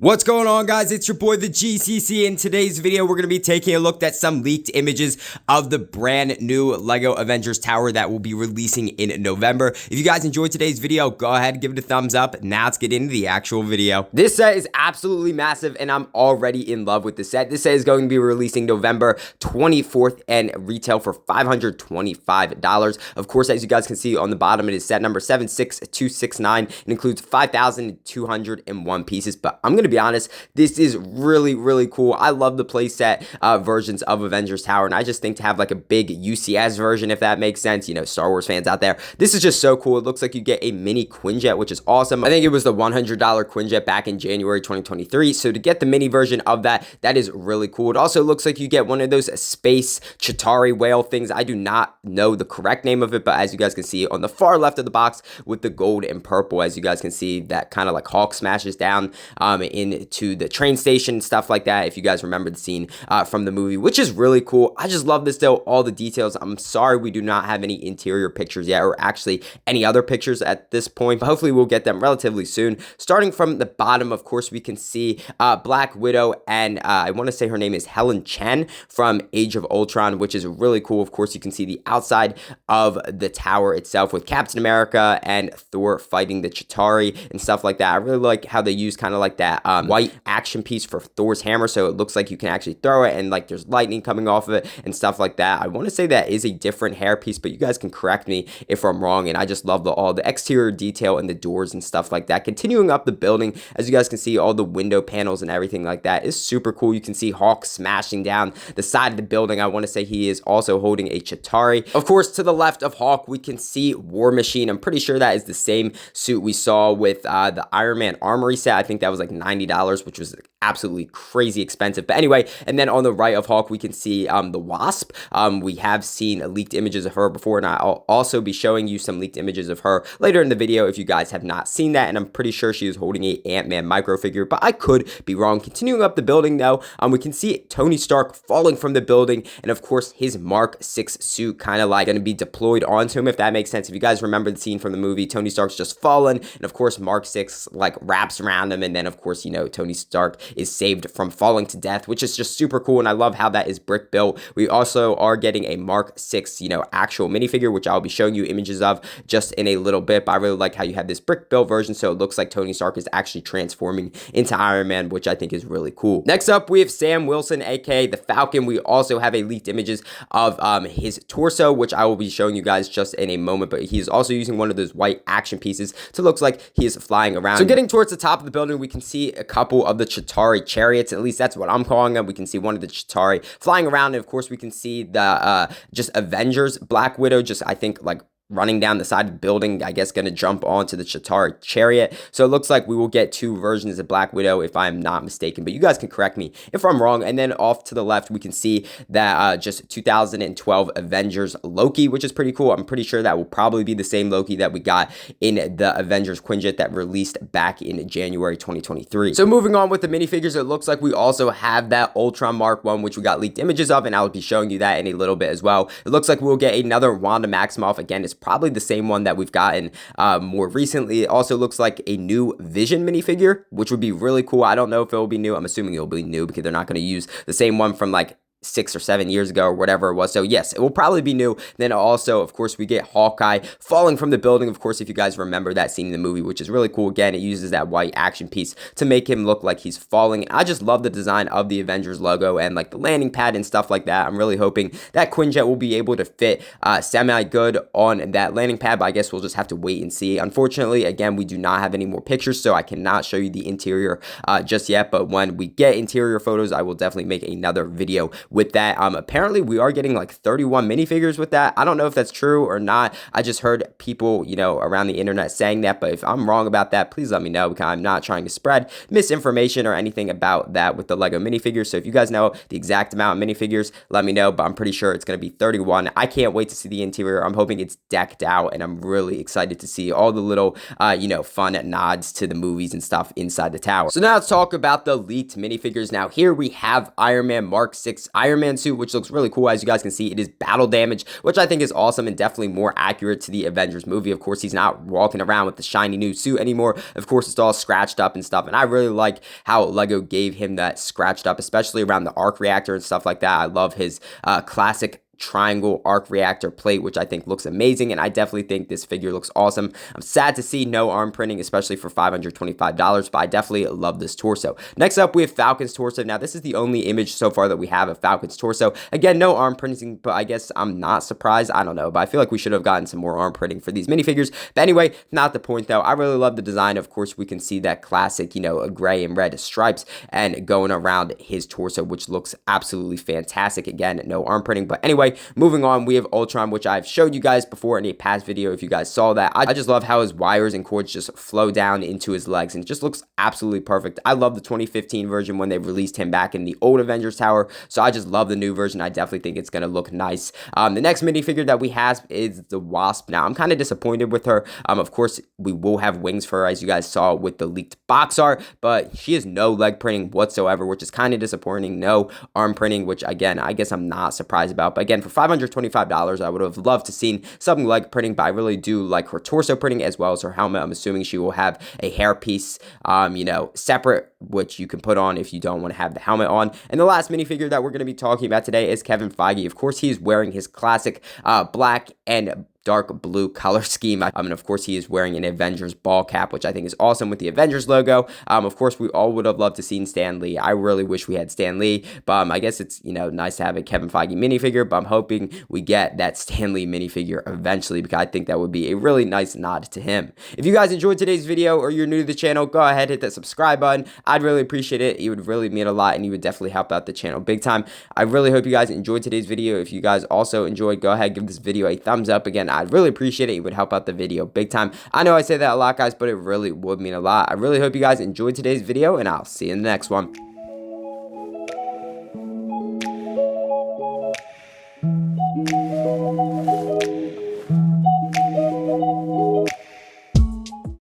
What's going on, guys? It's your boy the GCC. In today's video, we're going to be taking a look at some leaked images of the brand new LEGO Avengers Tower that will be releasing in November. If you guys enjoyed today's video, go ahead and give it a thumbs up. Now let's get into the actual video. This set is absolutely massive, and I'm already in love with the set. This set is going to be releasing November 24th and retail for $525. Of course, as you guys can see on the bottom, it is set number 76269. It includes 5,201 pieces, but I'm going to be honest, this is really cool. I love the playset versions of Avengers Tower, and I just think to have like a big UCS version, if that makes sense, you know, Star Wars fans out there, this is just so cool. It looks like you get a mini Quinjet, which is awesome. I think it was the $100 Quinjet back in January 2023, so to get the mini version of that, that is really cool. It also looks like you get one of those space Chitauri whale things. I do not know the correct name of it, but as you guys can see on the far left of the box with the gold and purple, as you guys can see, that kind of like Hulk smashes down into the train station and stuff like that, if you guys remember the scene from the movie, which is really cool. I just love this though, all the details. I'm sorry we do not have any interior pictures yet, or actually any other pictures at this point, but hopefully we'll get them relatively soon. Starting from the bottom, of course, we can see Black Widow, and I want to say her name is Helen Chen from Age of Ultron, which is really cool. Of course, you can see the outside of the tower itself with Captain America and Thor fighting the Chitauri and stuff like that. I really like how they use kind of like that white action piece for Thor's hammer, so it looks like you can actually throw it and like there's lightning coming off of it and stuff like that. I want to say that is a different hair piece, but you guys can correct me if I'm wrong. And I just love all the exterior detail and the doors and stuff like that. Continuing up the building, as you guys can see, all the window panels and everything like that is super cool. You can see Hulk smashing down the side of the building. I want to say he is also holding a Chitauri. Of course, to the left of Hulk, we can see War Machine. I'm pretty sure that is the same suit we saw with the Iron Man Armory set. I think that was like $90, which was absolutely crazy expensive. But anyway, and then on the right of Hulk, we can see the Wasp. We have seen leaked images of her before, and I'll also be showing you some leaked images of her later in the video if you guys have not seen that. And I'm pretty sure she is holding a Ant-Man micro figure, but I could be wrong. Continuing up the building though, we can see Tony Stark falling from the building, and of course his Mark 6 suit kind of like going to be deployed onto him, if that makes sense. If you guys remember the scene from the movie, Tony Stark's just fallen, and of course Mark 6 like wraps around him, and then of course, you know, Tony Stark is saved from falling to death, which is just super cool, and I love how that is brick built. We also are getting a Mark 6, you know, actual minifigure, which I'll be showing you images of just in a little bit, but I really like how you have this brick built version, so it looks like Tony Stark is actually transforming into Iron Man, which I think is really cool. Next up, we have Sam Wilson, aka the Falcon. We also have a leaked images of his torso, which I will be showing you guys just in a moment, but he's also using one of those white action pieces to look like he is flying around. So getting towards the top of the building, we can see a couple of the Chitauri chariots, at least that's what I'm calling them. We can see one of the Chitauri flying around, and of course we can see the just Avengers Black Widow, just I think like running down the side of the building, I guess, going to jump onto the Chitauri chariot. So it looks like we will get two versions of Black Widow, if I'm not mistaken, but you guys can correct me if I'm wrong. And then off to the left, we can see that just 2012 Avengers Loki, which is pretty cool. I'm pretty sure that will probably be the same Loki that we got in the Avengers Quinjet that released back in January 2023. So moving on with the minifigures, it looks like we also have that Ultron Mark 1, which we got leaked images of, and I'll be showing you that in a little bit as well. It looks like we'll get another Wanda Maximoff. Again, it's probably the same one that we've gotten more recently. It also looks like a new Vision minifigure, which would be really cool. I don't know if it will be new. I'm assuming it will be new because they're not going to use the same one from like 6 or 7 years ago or whatever it was. So yes, it will probably be new. Then also, of course, we get Hawkeye falling from the building. Of course, if you guys remember that scene in the movie, which is really cool. Again, it uses that white action piece to make him look like he's falling. I just love the design of the Avengers logo and like the landing pad and stuff like that. I'm really hoping that Quinjet will be able to fit semi good on that landing pad, but I guess we'll just have to wait and see. Unfortunately, again, we do not have any more pictures, so I cannot show you the interior just yet, but when we get interior photos, I will definitely make another video with that. Apparently we are getting like 31 minifigures with that. I don't know if that's true or not. I just heard people, you know, around the internet saying that, but if I'm wrong about that, please let me know, because I'm not trying to spread misinformation or anything about that with the LEGO minifigures. So if you guys know the exact amount of minifigures, let me know, but I'm pretty sure it's going to be 31. I can't wait to see the interior. I'm hoping it's decked out, and I'm really excited to see all the little, you know, fun nods to the movies and stuff inside the tower. So now let's talk about the leaked minifigures. Now here we have Iron Man Mark 6 Iron Man suit, which looks really cool. As you guys can see, it is battle damage, which I think is awesome and definitely more accurate to the Avengers movie. Of course, he's not walking around with the shiny new suit anymore. Of course, it's all scratched up and stuff, and I really like how LEGO gave him that scratched up, especially around the arc reactor and stuff like that. I love his classic triangle arc reactor plate, which I think looks amazing, and I definitely think this figure looks awesome. I'm sad to see no arm printing, especially for $525, but I definitely love this torso. Next up, we have Falcon's torso. Now, this is the only image so far that we have of Falcon's torso. Again, no arm printing, but I guess I'm not surprised. I don't know, but I feel like we should have gotten some more arm printing for these minifigures. But anyway, not the point though. I really love the design. Of course, we can see that classic, you know, gray and red stripes and going around his torso, which looks absolutely fantastic. Again, no arm printing, but anyway, moving on, we have Ultron, which I've showed you guys before in a past video if you guys saw that. I just love how his wires and cords just flow down into his legs, and it just looks absolutely perfect. I love the 2015 version when they released him back in the old Avengers Tower, so I just love the new version. I definitely think it's going to look nice. The next minifigure that we have is the Wasp. Now, I'm kind of disappointed with her. Of course, we will have wings for her, as you guys saw with the leaked box art, but she has no leg printing whatsoever, which is kind of disappointing. No arm printing, which again, I guess I'm not surprised about. But again, for $525, I would have loved to seen some leg printing, but I really do like her torso printing as well as her helmet. I'm assuming she will have a hair piece, you know, separate, which you can put on if you don't want to have the helmet on. And the last minifigure that we're going to be talking about today is Kevin Feige. Of course, he's wearing his classic black and dark blue color scheme. And of course, he is wearing an Avengers ball cap, which I think is awesome with the Avengers logo. Of course, we all would have loved to seen Stan Lee. I really wish we had Stan Lee, but I guess it's, you know, nice to have a Kevin Feige minifigure, but I'm hoping we get that Stan Lee minifigure eventually, because I think that would be a really nice nod to him. If you guys enjoyed today's video or you're new to the channel, go ahead, hit that subscribe button. I'd really appreciate it. It would really mean a lot, and you would definitely help out the channel big time. I really hope you guys enjoyed today's video. If you guys also enjoyed, go ahead, give this video a thumbs up. Again, I'd really appreciate it. It would help out the video big time. I know I say that a lot, guys, but it really would mean a lot. I really hope you guys enjoyed today's video, and I'll see you in the next one.